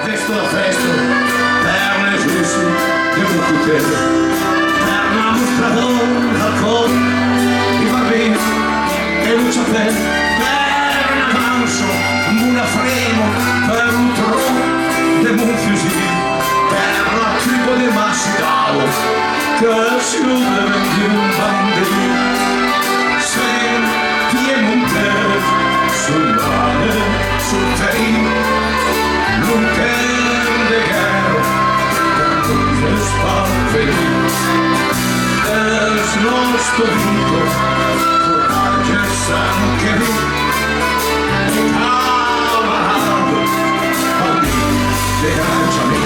Desto la festa, per le giuste, devo potere, per una mostrador d'alcol, i barbini e luce a te, per una manso, una fremo, per un tron, de un fusil, per la tribo de Massidao, che si udeva di un banderino, se Piemonte, sul mare, sul terreno, l'unter de guerra, che spaventa, es nostro vito, coraggio e sangue, camarado, amico, de lanciami,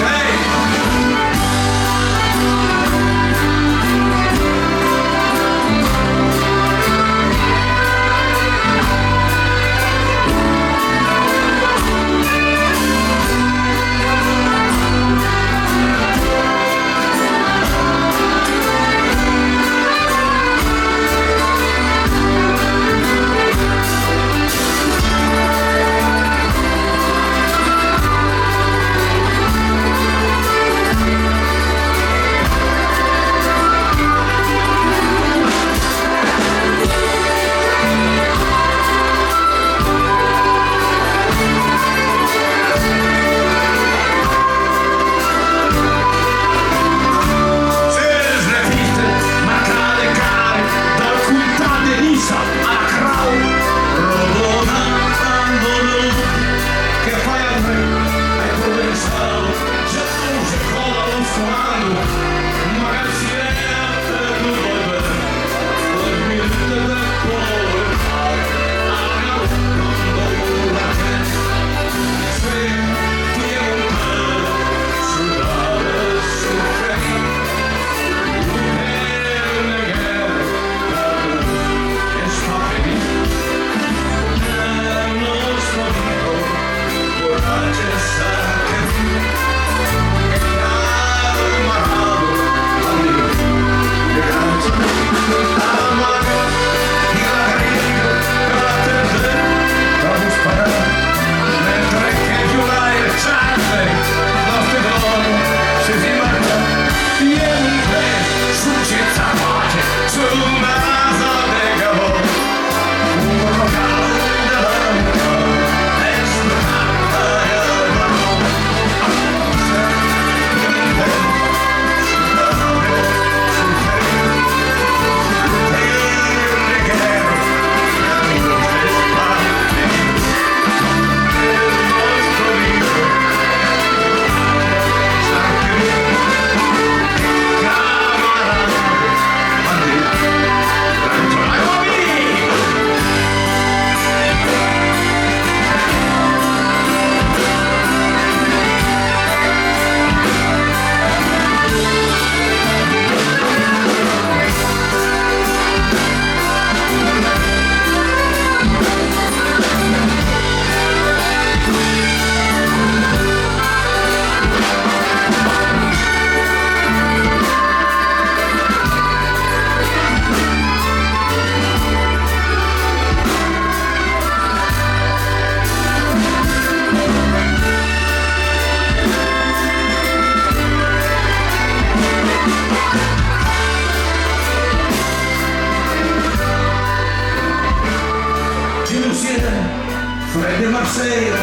Fred de Marseille,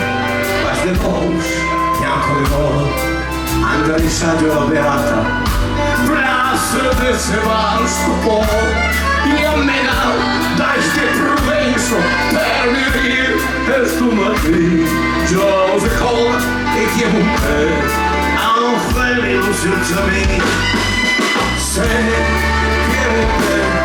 Pas de Pous, Bianco de Volo, Andrea di Saggio Beata, Place de Sebastopol, io me dai ste provenzo, per venir es tu matri, Joseph Cola e Piemonte, enfin les nous sur jamais, c'est Piemonte.